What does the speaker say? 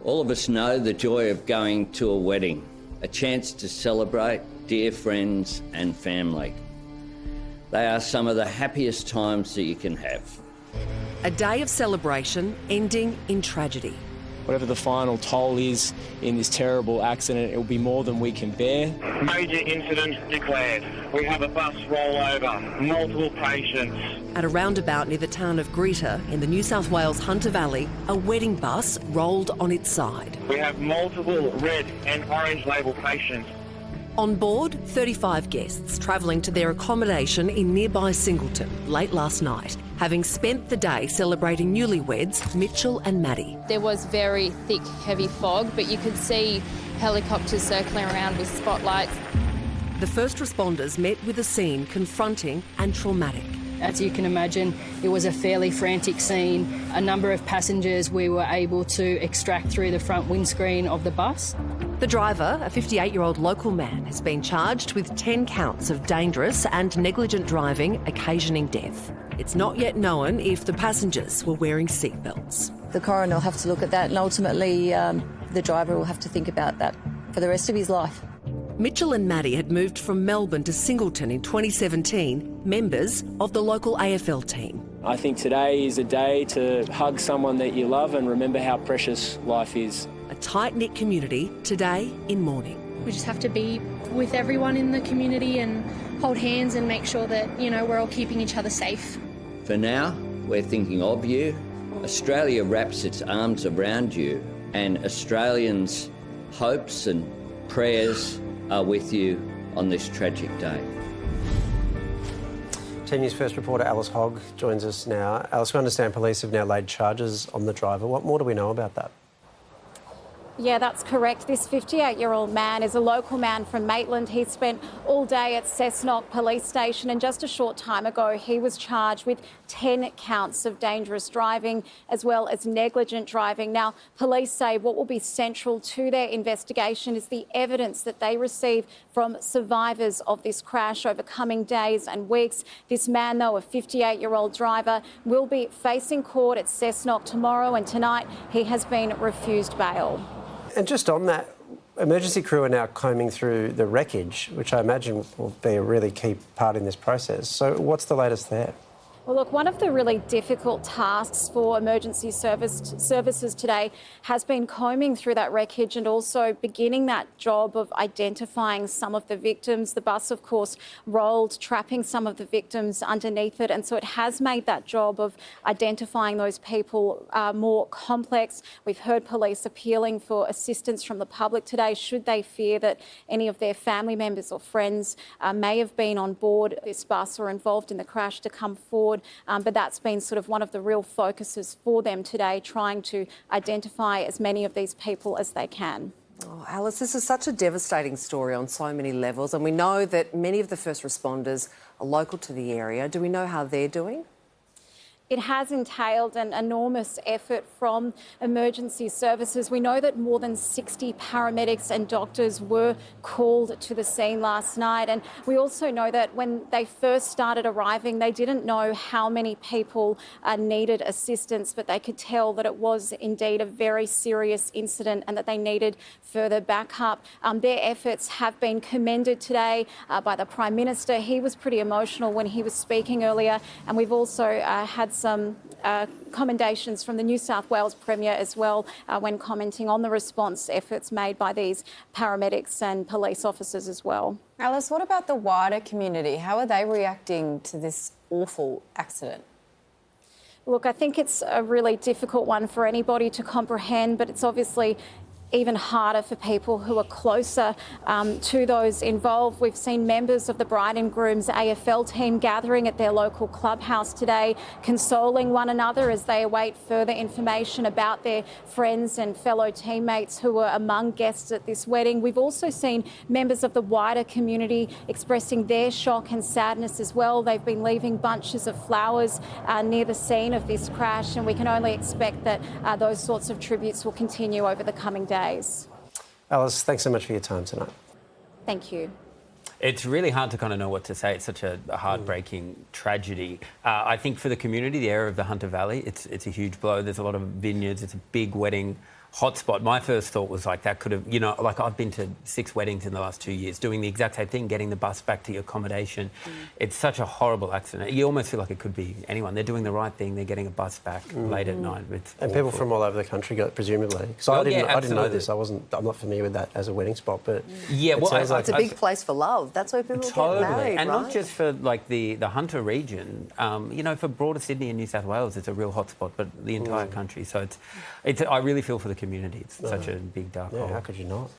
All of us know the joy of going to a wedding, a chance to celebrate dear friends and family. They are some of the happiest times that you can have. A day of celebration ending in tragedy. Whatever the final toll is in this terrible accident, it will be more than we can bear. Major incident declared. We have a bus rollover, multiple patients. At a roundabout near the town of Greta in the New South Wales Hunter Valley, a wedding bus rolled on its side. We have multiple red and orange label patients. On board, 35 guests travelling to their accommodation in nearby Singleton late last night, having spent the day celebrating newlyweds Mitchell and Maddie. There was very thick, heavy fog, but you could see helicopters circling around with spotlights. The first responders met with a scene confronting and traumatic. As you can imagine, it was a fairly frantic scene. A number of passengers we were able to extract through the front windscreen of the bus. The driver, a 58-year-old local man, has been charged with 10 counts of dangerous and negligent driving occasioning death. It's not yet known if the passengers were wearing seatbelts. The coroner will have to look at that, and ultimately the driver will have to think about that for the rest of his life. Mitchell and Maddie had moved from Melbourne to Singleton in 2017, members of the local AFL team. I think today is a day to hug someone that you love and remember how precious life is. A tight-knit community today in mourning. We just have to be with everyone in the community and hold hands and make sure that, we're all keeping each other safe. For now, we're thinking of you. Australia wraps its arms around you, and Australians' hopes and prayers are with you on this tragic day. 10 News First reporter Alice Hogg joins us now. Alice, we understand police have now laid charges on the driver. What more do we know about that? Yeah, that's correct. This 58-year-old man is a local man from Maitland. He spent all day at Cessnock Police Station, and just a short time ago he was charged with 10 counts of dangerous driving as well as negligent driving. Now, police say what will be central to their investigation is the evidence that they receive from survivors of this crash over coming days and weeks. This man, though, a 58-year-old driver, will be facing court at Cessnock tomorrow, and tonight he has been refused bail. And just on that, emergency crew are now combing through the wreckage, which I imagine will be a really key part in this process. So what's the latest there? Well, look, one of the really difficult tasks for emergency services today has been combing through that wreckage and also beginning that job of identifying some of the victims. The bus, of course, rolled, trapping some of the victims underneath it, and so it has made that job of identifying those people more complex. We've heard police appealing for assistance from the public today should they fear that any of their family members or friends may have been on board this bus or involved in the crash to come forward. But that's been sort of one of the real focuses for them today, trying to identify as many of these people as they can. Oh, Alice, this is such a devastating story on so many levels, and we know that many of the first responders are local to the area. Do we know how they're doing? It has entailed an enormous effort from emergency services. We know that more than 60 paramedics and doctors were called to the scene last night. And we also know that when they first started arriving, they didn't know how many people needed assistance, but they could tell that it was indeed a very serious incident and that they needed further backup. Their efforts have been commended today by the Prime Minister. He was pretty emotional when he was speaking earlier. And we've also had some commendations from the New South Wales Premier as well when commenting on the response efforts made by these paramedics and police officers as well. Alice, what about the wider community? How are they reacting to this awful accident? Look, I think it's a really difficult one for anybody to comprehend, but it's obviously even harder for people who are closer to those involved. We've seen members of the bride and groom's AFL team gathering at their local clubhouse today, consoling one another as they await further information about their friends and fellow teammates who were among guests at this wedding. We've also seen members of the wider community expressing their shock and sadness as well. They've been leaving bunches of flowers near the scene of this crash, and we can only expect that those sorts of tributes will continue over the coming days. Alice, thanks so much for your time tonight. Thank you. It's really hard to kind of know what to say. It's such a heartbreaking tragedy. I think for the community, the area of the Hunter Valley, it's a huge blow. There's a lot of vineyards. It's a big wedding hotspot. My first thought was like that could have, you know, like I've been to 6 weddings in the last 2 years doing the exact same thing, getting the bus back to your accommodation. It's such a horrible accident. You almost feel like it could be anyone. They're doing the right thing. They're getting a bus back late at night. It's and people from all over the country got presumably. So I didn't know this. I'm not familiar with that as a wedding spot, but yeah, well, it's a big place for love. That's where people get married, and right? not just for like the Hunter region. You know, for broader Sydney and New South Wales, it's a real hotspot, but the entire country. So it's. I really feel for the community. It's such a big dark hole. How could you not?